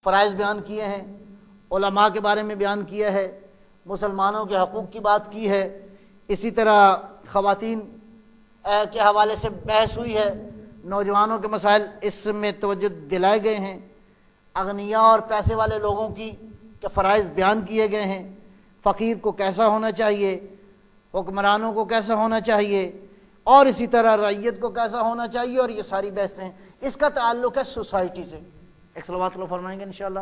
فرائض بیان کیے ہیں، علماء کے بارے میں بیان کیا ہے، مسلمانوں کے حقوق کی بات کی ہے، اسی طرح خواتین کے حوالے سے بحث ہوئی ہے، نوجوانوں کے مسائل اس میں توجہ دلائے گئے ہیں، اغنیاء اور پیسے والے لوگوں کی کے فرائض بیان کیے گئے ہیں، فقیر کو کیسا ہونا چاہیے، حکمرانوں کو کیسا ہونا چاہیے، اور اسی طرح رعیت کو کیسا ہونا چاہیے، اور یہ ساری بحثیں ہیں۔ اس کا تعلق ہے سوسائٹی سے۔ ایک صلوات اللہ فرمائیں گے انشاءاللہ۔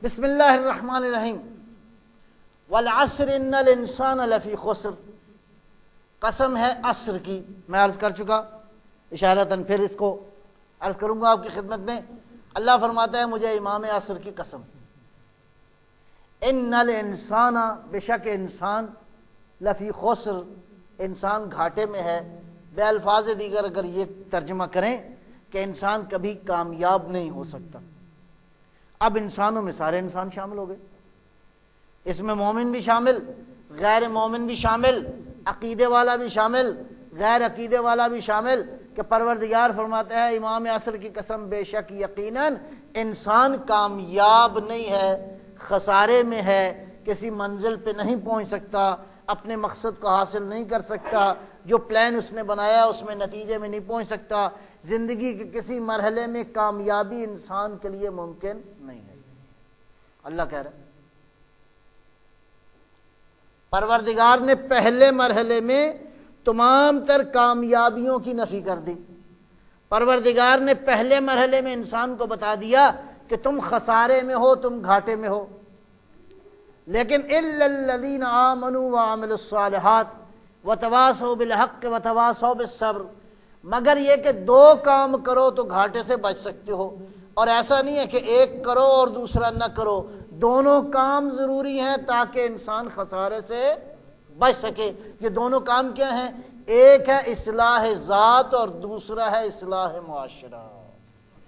بسم اللہ الرحمن الرحیم۔ والعصر ان الانسان لفی خسر، قسم ہے عصر کی۔ میں عرض کر چکا اشارتاً، پھر اس کو عرض کروں گا آپ کی خدمت میں۔ اللہ فرماتا ہے مجھے امام عصر کی قسم، ان الانسان، بے شک انسان، لفی خسر، انسان گھاٹے میں ہے۔ بے الفاظ دیگر اگر یہ ترجمہ کریں کہ انسان کبھی کامیاب نہیں ہو سکتا۔ اب انسانوں میں سارے انسان شامل ہو گئے، اس میں مومن بھی شامل، غیر مومن بھی شامل، عقیدے والا بھی شامل، غیر عقیدے والا بھی شامل، کہ پروردگار فرماتا ہے امام عصر کی قسم بے شک یقیناً انسان کامیاب نہیں ہے، خسارے میں ہے، کسی منزل پہ نہیں پہنچ سکتا، اپنے مقصد کو حاصل نہیں کر سکتا، جو پلان اس نے بنایا اس میں نتیجے میں نہیں پہنچ سکتا، زندگی کے کسی مرحلے میں کامیابی انسان کے لیے ممکن نہیں ہے۔ اللہ کہہ رہا ہے، پروردگار نے پہلے مرحلے میں تمام تر کامیابیوں کی نفی کر دی۔ پروردگار نے پہلے مرحلے میں انسان کو بتا دیا کہ تم خسارے میں ہو، تم گھاٹے میں ہو، لیکن الا الذین آمنوا وعملوا الصالحات وتواصوا بالحق وتواصوا بالصبر، مگر یہ کہ دو کام کرو تو گھاٹے سے بچ سکتے ہو، اور ایسا نہیں ہے کہ ایک کرو اور دوسرا نہ کرو، دونوں کام ضروری ہیں تاکہ انسان خسارے سے بچ سکے۔ یہ دونوں کام کیا ہیں؟ ایک ہے اصلاح ذات اور دوسرا ہے اصلاح معاشرہ۔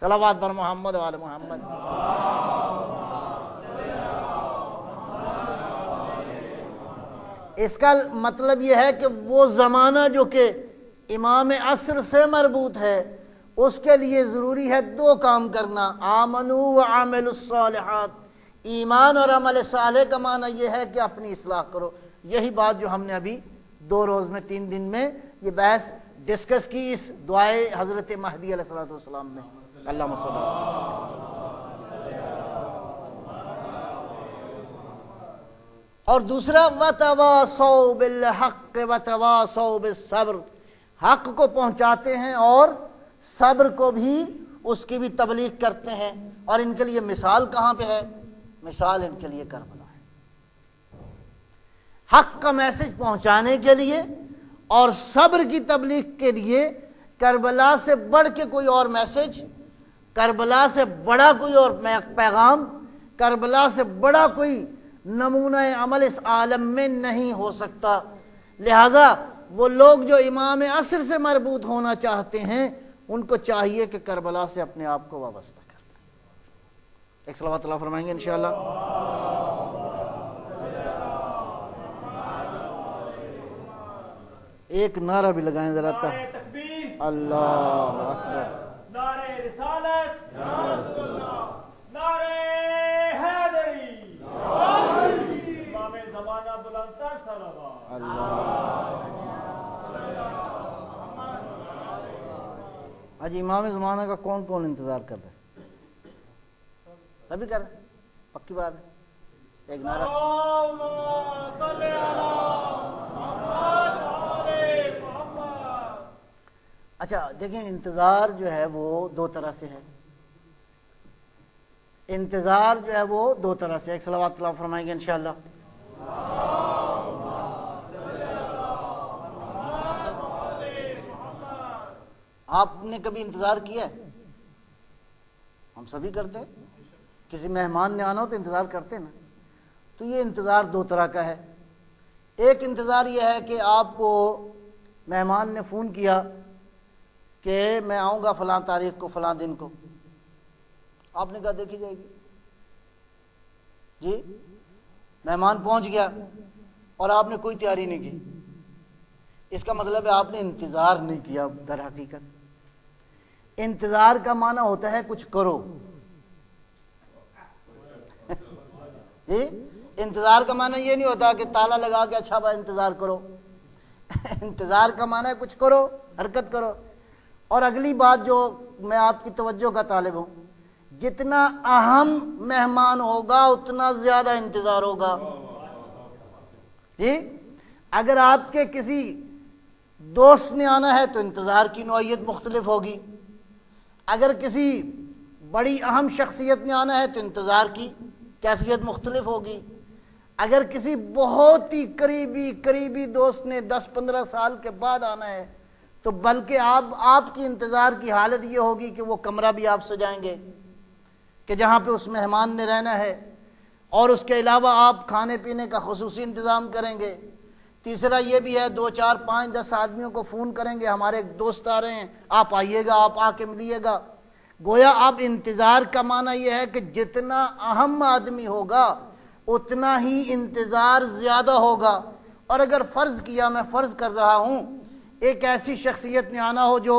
صلوات بر محمد و آل محمد۔ اس کا مطلب یہ ہے کہ وہ زمانہ جو کہ امام عصر سے مربوط ہے اس کے لیے ضروری ہے دو کام کرنا، آمنوا وعملوا الصالحات۔ ایمان اور عمل صالح کا معنی یہ ہے کہ اپنی اصلاح کرو۔ یہی بات جو ہم نے ابھی 2 روز میں 3 دن میں یہ بحث ڈسکس کی اس دعائے حضرت مہدی علیہ السلام میں۔ اللہم صلی اللہ۔ اور دوسرا وَتَوَاصَوْا بِالْحَقِّ وَتَوَاصَوْا بِالصَّبْرِ، حق کو پہنچاتے ہیں اور صبر کو بھی، اس کی بھی تبلیغ کرتے ہیں۔ اور ان کے لیے مثال کہاں پہ ہے؟ مثال ان کے لیے کربلا ہے۔ حق کا میسج پہنچانے کے لیے اور صبر کی تبلیغ کے لیے کربلا سے بڑھ کے کوئی اور میسج، کربلا سے بڑا کوئی اور پیغام، کربلا سے بڑا کوئی نمونہ عمل اس عالم میں نہیں ہو سکتا۔ لہٰذا وہ لوگ جو امام عصر سے مربوط ہونا چاہتے ہیں ان کو چاہیے کہ کربلا سے اپنے آپ کو وابستہ کر لیں۔ ایک صلوات اللہ فرمائیں گے انشاءاللہ۔ ایک نعرہ بھی لگائیں ذرا تا اللہ اکبر، نعرہ رسالت، نعرہ حیدری، امام زمانہ بلند تر صلوات۔ آج امام زمانہ کا کون کون انتظار کر رہا ہے؟ سبھی کر رہے ہیں، پکی بات ہے۔ ایک نعرہ اللہم صلی علی محمد آل محمد۔ اچھا دیکھیں، انتظار جو ہے وہ 2 طرح سے ہے۔ انتظار جو ہے وہ 2 طرح سے ہے۔ ایک صلوات اللہ فرمائیں گے انشاءاللہ۔ آپ نے کبھی انتظار کیا ہے؟ ہم سبھی کرتے ہیں، کسی مہمان نے آنا ہو تو انتظار کرتے ہیں نا۔ تو یہ انتظار 2 طرح کا ہے۔ ایک انتظار یہ ہے کہ آپ کو مہمان نے فون کیا کہ میں آؤں گا فلاں تاریخ کو فلاں دن کو، آپ نے کہا دیکھی جائے گی جی، مہمان پہنچ گیا اور آپ نے کوئی تیاری نہیں کی، اس کا مطلب ہے آپ نے انتظار نہیں کیا در حقیقت۔ انتظار کا معنی ہوتا ہے کچھ کرو، جی انتظار کا معنی یہ نہیں ہوتا کہ تالا لگا کے اچھا بھائی انتظار کرو۔ انتظار کا معنی ہے کچھ کرو، حرکت کرو۔ اور اگلی بات جو میں آپ کی توجہ کا طالب ہوں، جتنا اہم مہمان ہوگا اتنا زیادہ انتظار ہوگا۔ جی اگر آپ کے کسی دوست نے آنا ہے تو انتظار کی نوعیت مختلف ہوگی، اگر کسی بڑی اہم شخصیت نے آنا ہے تو انتظار کی کیفیت مختلف ہوگی، اگر کسی بہت ہی قریبی دوست نے 10-15 سال کے بعد آنا ہے تو بلکہ آپ کی انتظار کی حالت یہ ہوگی کہ وہ کمرہ بھی آپ سجائیں گے کہ جہاں پہ اس مہمان نے رہنا ہے، اور اس کے علاوہ آپ کھانے پینے کا خصوصی انتظام کریں گے۔ تیسرا یہ بھی ہے 2 4 5 10 آدمیوں کو فون کریں گے، ہمارے ایک دوست آ رہے ہیں، آپ آئیے گا، آپ آ کے ملیے گا۔ گویا اب انتظار کا معنی یہ ہے کہ جتنا اہم آدمی ہوگا اتنا ہی انتظار زیادہ ہوگا۔ اور اگر فرض کیا، میں فرض کر رہا ہوں، ایک ایسی شخصیت نے آنا ہو جو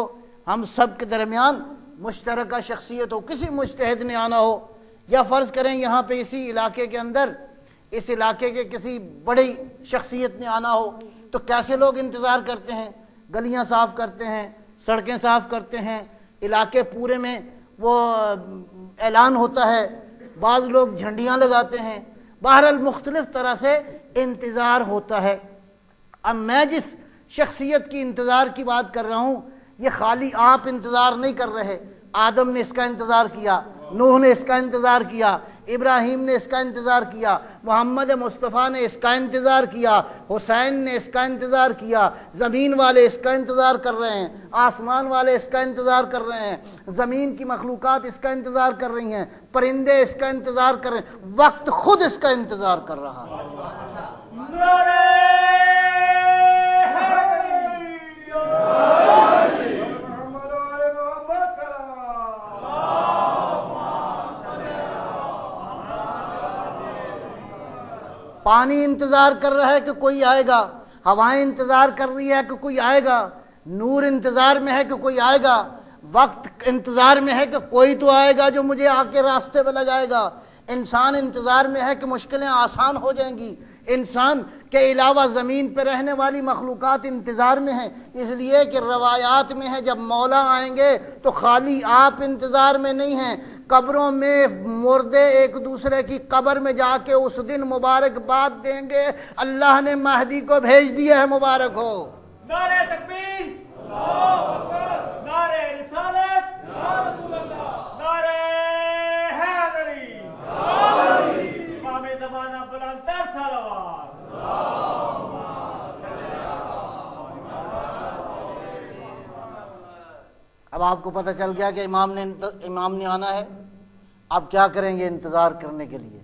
ہم سب کے درمیان مشترکہ شخصیت ہو، کسی مجتہد نے آنا ہو، یا فرض کریں یہاں پہ اسی علاقے کے اندر اس علاقے کے کسی بڑی شخصیت نے آنا ہو، تو کیسے لوگ انتظار کرتے ہیں؟ گلیاں صاف کرتے ہیں، سڑکیں صاف کرتے ہیں، علاقے پورے میں وہ اعلان ہوتا ہے، بعض لوگ جھنڈیاں لگاتے ہیں، بہرحال مختلف طرح سے انتظار ہوتا ہے۔ اب میں جس شخصیت کی انتظار کی بات کر رہا ہوں، یہ خالی آپ انتظار نہیں کر رہے، آدم نے اس کا انتظار کیا، نوح نے اس کا انتظار کیا، ابراہیم نے اس کا انتظار کیا، محمد مصطفیٰ نے اس کا انتظار کیا، حسین نے اس کا انتظار کیا، زمین والے اس کا انتظار کر رہے ہیں، آسمان والے اس کا انتظار کر رہے ہیں، زمین کی مخلوقات اس کا انتظار کر رہی ہیں، پرندے اس کا انتظار کر رہے ہیں، وقت خود اس کا انتظار کر رہا ہے۔ نعرہ محمد علی محمد پانی انتظار کر رہا ہے کہ کوئی آئے گا، ہوائیں انتظار کر رہی ہے کہ کوئی آئے گا، نور انتظار میں ہے کہ کوئی آئے گا، وقت انتظار میں ہے کہ کوئی تو آئے گا جو مجھے آ کے راستے پہ لگائے گا، انسان انتظار میں ہے کہ مشکلیں آسان ہو جائیں گی، انسان کے علاوہ زمین پہ رہنے والی مخلوقات انتظار میں ہیں، اس لیے کہ روایات میں ہے جب مولا آئیں گے تو خالی آپ انتظار میں نہیں ہیں، قبروں میں مردے ایک دوسرے کی قبر میں جا کے اس دن مبارکباد دیں گے، اللہ نے مہدی کو بھیج دیا ہے، مبارک ہو۔ نعرہ تکبیر، نعرہ رسالت، نعرہ حیدری، امام زمانہ بلند تر صلوات۔ اب آپ کو پتہ چل گیا کہ امام نے آنا ہے، آپ کیا کریں گے انتظار کرنے کے لیے؟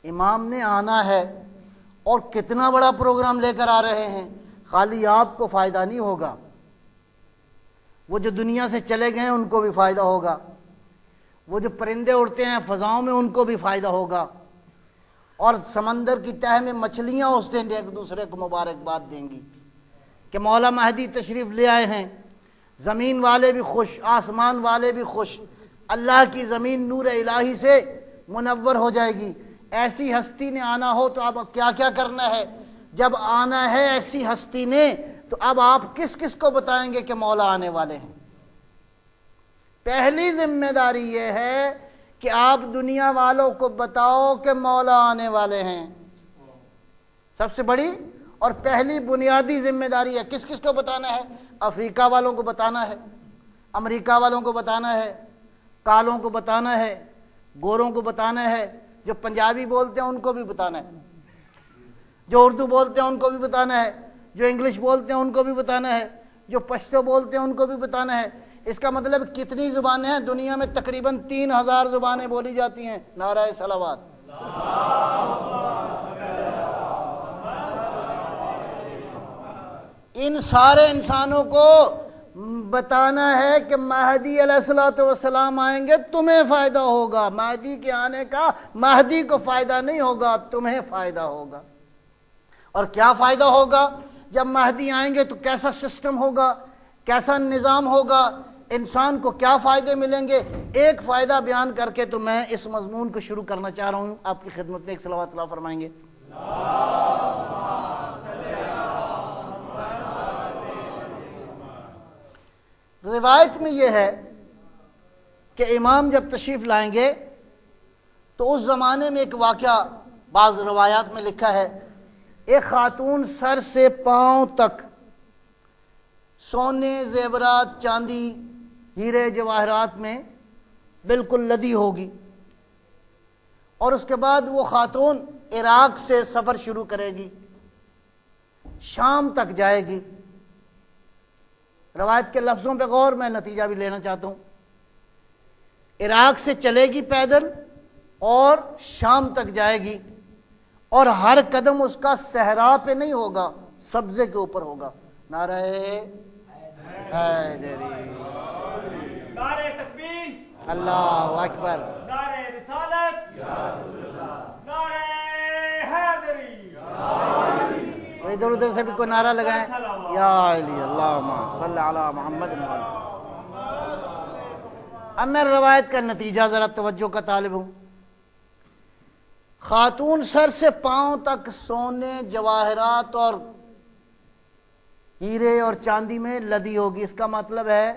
امام نے آنا ہے اور کتنا بڑا پروگرام لے کر آ رہے ہیں، خالی آپ کو فائدہ نہیں ہوگا، وہ جو دنیا سے چلے گئے ہیں ان کو بھی فائدہ ہوگا، وہ جو پرندے اڑتے ہیں فضاؤں میں ان کو بھی فائدہ ہوگا، اور سمندر کی تہہ میں مچھلیاں اس دن ایک دوسرے کو مبارکباد دیں گی کہ مولا مہدی تشریف لے آئے ہیں۔ زمین والے بھی خوش، آسمان والے بھی خوش، اللہ کی زمین نور الہی سے منور ہو جائے گی۔ ایسی ہستی نے آنا ہو تو اب کیا کیا کرنا ہے؟ جب آنا ہے ایسی ہستی نے تو اب آپ کس کس کو بتائیں گے کہ مولا آنے والے ہیں؟ پہلی ذمہ داری یہ ہے کہ آپ دنیا والوں کو بتاؤ کہ مولا آنے والے ہیں، سب سے بڑی اور پہلی بنیادی ذمہ داری ہے۔ کس کس کو بتانا ہے؟ افریقہ والوں کو بتانا ہے، امریکہ والوں کو بتانا ہے، کالوں کو بتانا ہے، گوروں کو بتانا ہے، جو پنجابی بولتے ہیں ان کو بھی بتانا ہے، جو اردو بولتے ہیں ان کو بھی بتانا ہے، جو انگلش بولتے ہیں ان کو بھی بتانا ہے، جو پشتو بولتے ہیں ان کو بھی بتانا ہے۔ اس کا مطلب کتنی زبانیں ہیں؟ دنیا میں تقریباً 3000 زبانیں بولی جاتی ہیں۔ نعرہ صلوات۔ ان سارے انسانوں کو بتانا ہے کہ مہدی علیہ الصلوۃ والسلام آئیں گے، تمہیں فائدہ ہوگا، مہدی کے آنے کا مہدی کو فائدہ نہیں ہوگا، تمہیں فائدہ ہوگا۔ اور کیا فائدہ ہوگا جب مہدی آئیں گے؟ تو کیسا سسٹم ہوگا، کیسا نظام ہوگا، انسان کو کیا فائدے ملیں گے؟ ایک فائدہ بیان کر کے تو میں اس مضمون کو شروع کرنا چاہ رہا ہوں۔ آپ کی خدمت میں ایک صلوات اللہ فرمائیں گے۔ روایت میں یہ ہے کہ امام جب تشریف لائیں گے تو اس زمانے میں ایک واقعہ بعض روایات میں لکھا ہے، ایک خاتون سر سے پاؤں تک سونے، زیورات، چاندی، ہیرے جواہرات میں بالکل لدی ہوگی، اور اس کے بعد وہ خاتون عراق سے سفر شروع کرے گی، شام تک جائے گی۔ روایت کے لفظوں پہ غور، میں نتیجہ بھی لینا چاہتا ہوں۔ عراق سے چلے گی پیدل اور شام تک جائے گی، اور ہر قدم اس کا صحرا پہ نہیں ہوگا، سبزے کے اوپر ہوگا۔ نعرہ حیدری، نعرہ تکبیر، اللہ اکبر، نعرہ رسالت، نعرہ حیدری، ادھر ادھر سے بھی کوئی نعرہ لگائیں، یا علی اللہم صلی علی محمد۔ اب میں روایت کا نتیجہ ذرا توجہ کا طالب ہوں۔ خاتون سر سے پاؤں تک سونے، جواہرات اور ہیرے اور چاندی میں لدی ہوگی۔ اس کا مطلب ہے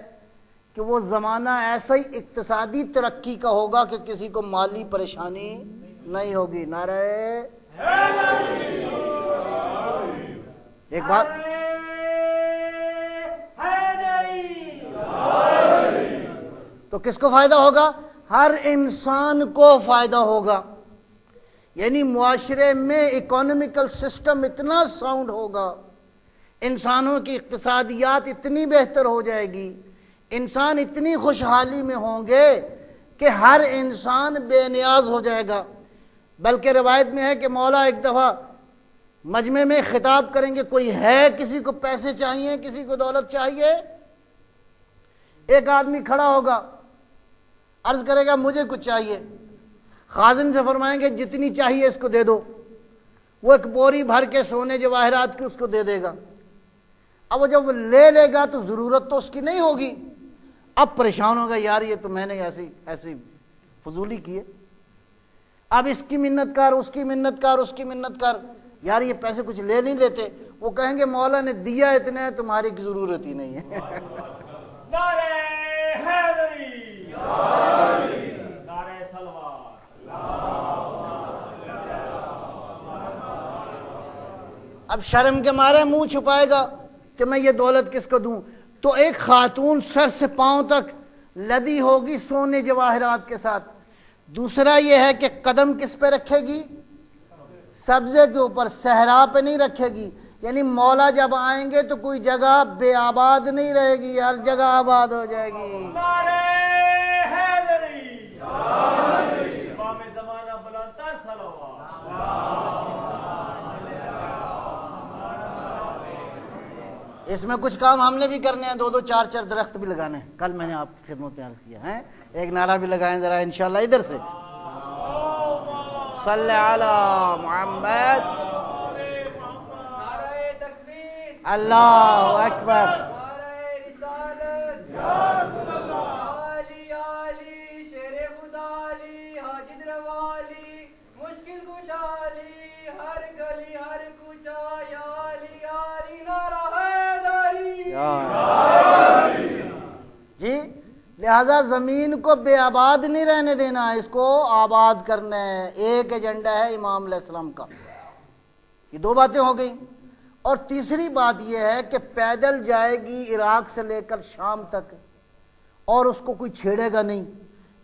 کہ وہ زمانہ ایسا ہی اقتصادی ترقی کا ہوگا کہ کسی کو مالی پریشانی نہیں ہوگی۔ نعرہ ایک بات، تو کس کو فائدہ ہوگا؟ ہر انسان کو فائدہ ہوگا، یعنی معاشرے میں اکانومیکل سسٹم اتنا ساؤنڈ ہوگا، انسانوں کی اقتصادیات اتنی بہتر ہو جائے گی، انسان اتنی خوشحالی میں ہوں گے کہ ہر انسان بے نیاز ہو جائے گا۔ بلکہ روایت میں ہے کہ مولا ایک دفعہ مجمع میں خطاب کریں گے، کوئی ہے کسی کو پیسے چاہیے، کسی کو دولت چاہیے؟ ایک آدمی کھڑا ہوگا، عرض کرے گا مجھے کچھ چاہیے۔ خازن سے فرمائیں گے جتنی چاہیے اس کو دے دو، وہ ایک بوری بھر کے سونے جواہرات کی اس کو دے دے گا۔ اب وہ جب وہ لے گا تو ضرورت تو اس کی نہیں ہوگی، اب پریشان ہوگا، یار یہ تو میں نے ایسی فضولی کی ہے، اب اس کی منت کر، اس کی منت کر، اس کی منت کر، یار یہ پیسے کچھ لے نہیں لیتے۔ وہ کہیں گے مولا نے دیا اتنا ہے، تمہاری کی ضرورت ہی نہیں ہے۔ نعرہ حیدری، نعرہ سلوات۔ اب شرم کے مارے منہ چھپائے گا کہ میں یہ دولت کس کو دوں۔ تو ایک خاتون سر سے پاؤں تک لدی ہوگی سونے جواہرات کے ساتھ۔ دوسرا یہ ہے کہ قدم کس پہ رکھے گی؟ سبزے کے اوپر، صحرا پہ نہیں رکھے گی۔ یعنی مولا جب آئیں گے تو کوئی جگہ بے آباد نہیں رہے گی، ہر جگہ آباد ہو جائے گی۔ نعرہ حیدری، امام زمانہ بلند تر صلوات۔ اس میں کچھ کام ہم نے بھی کرنے ہیں، 2 4 درخت بھی لگانے ہیں۔ کل میں نے آپ کی خدمت میں عرض کیا ہے، ایک نعرہ بھی لگائیں ذرا انشاءاللہ ادھر سے، صلی علی محمد، نعرہ تکبیر، اللہ اکبر۔ نعرہ رسالت، علی علی، شیر خدا علی، حاجت روالی، مشکل کشا علی، ہر گلی ہر کوچہ یا علی علی، نعرہ حیدری۔ جی لہذا زمین کو بے آباد نہیں رہنے دینا، اس کو آباد کرنا ہے۔ ایک ایجنڈا ہے امام علیہ السلام کا۔ یہ 2 باتیں ہو گئی، اور تیسری بات یہ ہے کہ پیدل جائے گی عراق سے لے کر شام تک، اور اس کو کوئی چھیڑے گا نہیں۔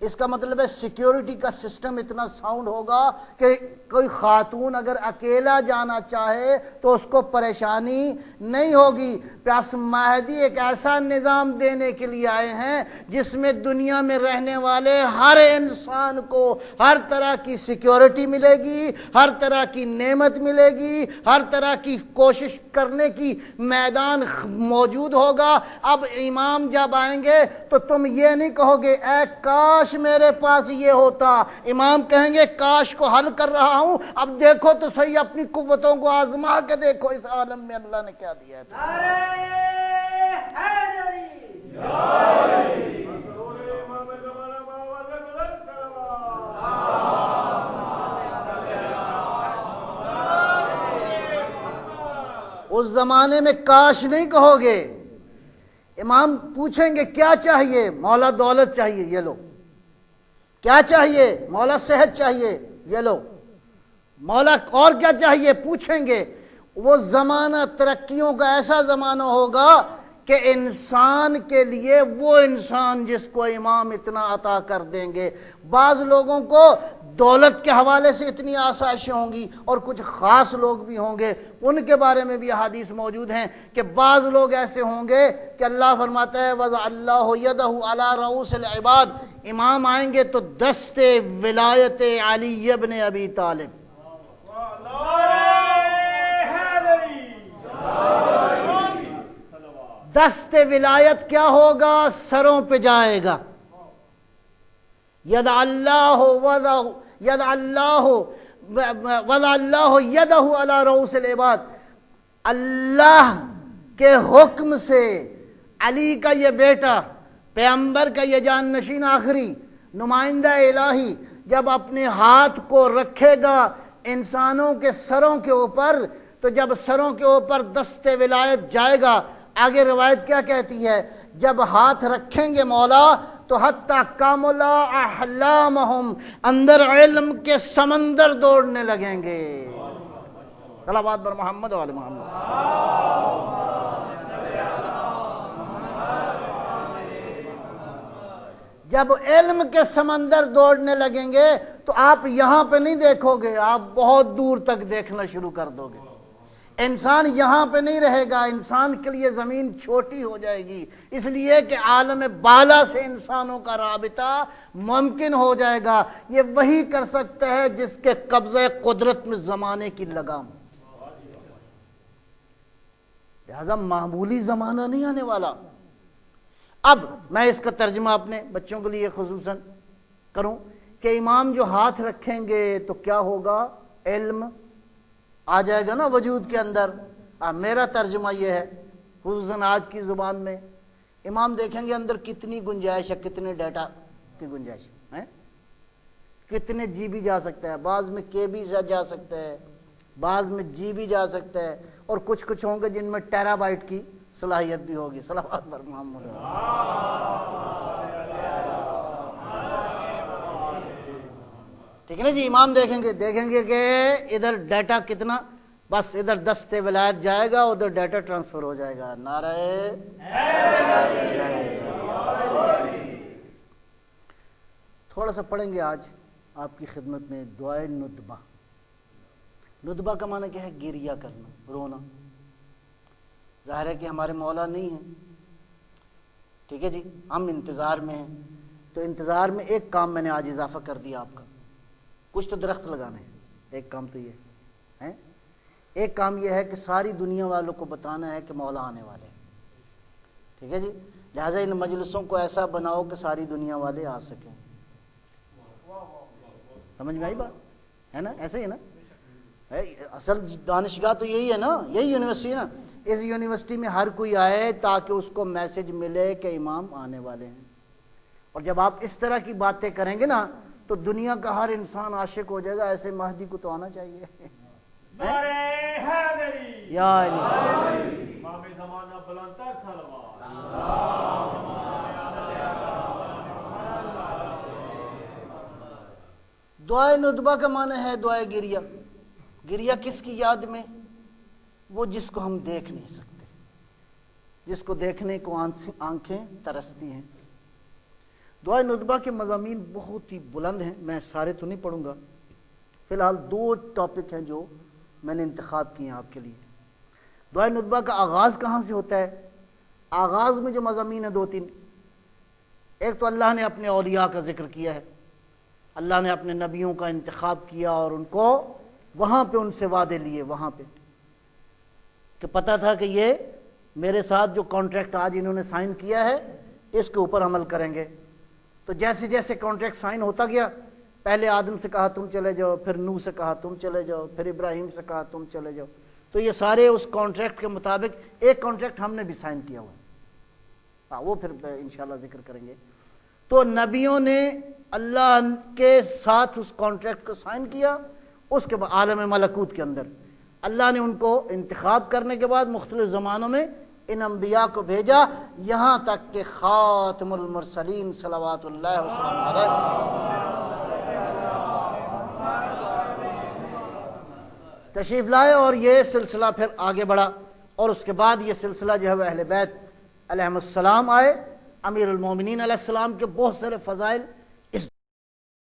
اس کا مطلب ہے سیکیورٹی کا سسٹم اتنا ساؤنڈ ہوگا کہ کوئی خاتون اگر اکیلا جانا چاہے تو اس کو پریشانی نہیں ہوگی۔ پس مہدی ایک ایسا نظام دینے کے لیے آئے ہیں جس میں دنیا میں رہنے والے ہر انسان کو ہر طرح کی سیکیورٹی ملے گی، ہر طرح کی نعمت ملے گی، ہر طرح کی کوشش کرنے کی میدان موجود ہوگا۔ اب امام جب آئیں گے تو تم یہ نہیں کہو گے اے کاش کاش میرے پاس یہ ہوتا. امام کہیں گے کاش کو حل کر رہا ہوں. اب دیکھو تو صحیح اپنی قوتوں کو آزما کے دیکھو اس عالم میں اللہ نے کیا دیا ہے. نعرہ حیدری حضور امام زمانہ باوالد بلند صلوات. اس زمانے میں کاش نہیں کہو گے. امام پوچھیں گے کیا چاہیے؟ مولا دولت چاہیے، یہ لو. کیا چاہیے؟ مولا صحت چاہیے، یہ لو. مولا اور کیا چاہیے؟ پوچھیں گے. وہ زمانہ ترقیوں کا ایسا زمانہ ہوگا کہ انسان کے لیے وہ انسان جس کو امام اتنا عطا کر دیں گے. بعض لوگوں کو دولت کے حوالے سے اتنی آسائشیں ہوں گی اور کچھ خاص لوگ بھی ہوں گے. ان کے بارے میں بھی احادیث موجود ہیں کہ بعض لوگ ایسے ہوں گے کہ اللہ فرماتا ہے وَضَعَ اللَّهُ يَدَهُ عَلَى رَؤُوسِ الْعِبَادِ. امام آئیں گے تو دست ولایت علی ابن ابی طالب. دست ولایت کیا ہوگا؟ سروں پہ جائے گا. ید اللہ یدہ علی رؤوس العباد. اللہ کے حکم سے علی کا یہ بیٹا، پیغمبر کا یہ جان نشین آخری نمائندہ الہی جب اپنے ہاتھ کو رکھے گا انسانوں کے سروں کے اوپر، تو جب سروں کے اوپر دست ولایت جائے گا، آگے روایت کیا کہتی ہے؟ جب ہاتھ رکھیں گے مولا تو حتی کاملا احلامہم، اندر علم کے سمندر دوڑنے لگیں گے. صلوات بر محمد و آل محمد. جب علم کے سمندر دوڑنے لگیں گے تو آپ یہاں پہ نہیں دیکھو گے، آپ بہت دور تک دیکھنا شروع کر دو گے. انسان یہاں پہ نہیں رہے گا. انسان کے لیے زمین چھوٹی ہو جائے گی، اس لیے کہ عالم بالا سے انسانوں کا رابطہ ممکن ہو جائے گا. یہ وہی کر سکتا ہے جس کے قبضہ قدرت میں زمانے کی لگام. لہذا معمولی زمانہ نہیں آنے والا. اب میں اس کا ترجمہ اپنے بچوں کے لیے خصوصاً کروں کہ امام جو ہاتھ رکھیں گے تو کیا ہوگا؟ علم آ جائے گا نا وجود کے اندر. میرا ترجمہ یہ ہے خصوصاً آج کی زبان میں. امام دیکھیں گے اندر کتنی گنجائش ہے، کتنے ڈیٹا کی گنجائش ہے، کتنے جی بی جا سکتا ہے. بعض میں کے بی جا سکتا ہے، بعض میں جی بی جا سکتا ہے، اور کچھ ہوں گے جن میں ٹیرا بائٹ کی صلاحیت بھی ہوگی. صلوات بر محمد. ٹھیک ہے نا جی. امام دیکھیں گے کہ ادھر ڈیٹا کتنا، بس ادھر دست ولایت جائے گا، ادھر ڈیٹا ٹرانسفر ہو جائے گا. نعرہ تھوڑا سا پڑھیں گے آج آپ کی خدمت میں دعائے ندبہ. ندبہ کا معنی کیا ہے؟ گریہ کرنا، رونا. ظاہر ہے کہ ہمارے مولا نہیں ہیں، ٹھیک ہے جی، ہم انتظار میں ہیں. تو انتظار میں ایک کام میں نے آج اضافہ کر دیا آپ کا، کچھ تو درخت لگانے ہیں. ایک کام تو یہ ہے، ایک کام یہ ہے کہ ساری دنیا والوں کو بتانا ہے کہ مولا آنے والے ہیں. ٹھیک ہے جی. لہٰذا ان مجلسوں کو ایسا بناؤ کہ ساری دنیا والے آ سکیں. سمجھ میں آئی بات ہے نا؟ ایسے ہی نا. اصل دانشگاہ تو یہی ہے نا، یہی یونیورسٹی ہے نا. اس یونیورسٹی میں ہر کوئی آئے تاکہ اس کو میسج ملے کہ امام آنے والے ہیں. اور جب آپ اس طرح کی باتیں کریں گے نا تو دنیا کا ہر انسان عاشق ہو جائے گا. ایسے مہدی کو تو آنا چاہیے. نعرہ حیدری یا علی. امام زمانہ بلند صلوات. دعائے ندبہ کا معنی ہے دعائے گریہ. گریہ کس کی یاد میں؟ وہ جس کو ہم دیکھ نہیں سکتے، جس کو دیکھنے کو آنکھیں ترستی ہیں. دعائے ندبہ کے مضامین بہت ہی بلند ہیں، میں سارے تو نہیں پڑھوں گا. فی الحال 2 ٹاپک ہیں جو میں نے انتخاب کیے ہیں آپ کے لیے. دعائے ندبہ کا آغاز کہاں سے ہوتا ہے؟ آغاز میں جو مضامین ہیں 2-3. ایک تو اللہ نے اپنے اولیاء کا ذکر کیا ہے، اللہ نے اپنے نبیوں کا انتخاب کیا اور ان کو وہاں پہ ان سے وعدے لیے، وہاں پہ کہ پتہ تھا کہ یہ میرے ساتھ جو کانٹریکٹ آج انہوں نے سائن کیا ہے اس کے اوپر عمل کریں گے. تو جیسے جیسے کانٹریکٹ سائن ہوتا گیا، پہلے آدم سے کہا تم چلے جاؤ، پھر نوح سے کہا تم چلے جاؤ، پھر ابراہیم سے کہا تم چلے جاؤ، تو یہ سارے اس کانٹریکٹ کے مطابق ایک کانٹریکٹ ہم نے بھی سائن کیا ہوا، وہ پھر انشاءاللہ ذکر کریں گے۔ تو نبیوں نے اللہ کے ساتھ اس کانٹریکٹ کو سائن کیا، اس کے بعد عالم ملکوت کے اندر اللہ نے ان کو انتخاب کرنے کے بعد مختلف زمانوں میں ان انبیاء کو بھیجا، یہاں تک کہ خاتم المرسلین صلوات اللہ وسلم علیہ تشریف لائے، اور یہ سلسلہ پھر آگے بڑھا، اور اس کے بعد یہ سلسلہ جو ہے وہ اہل بیت علیہم السلام آئے، امیر المومنین علیہ السلام کے بہت سارے فضائل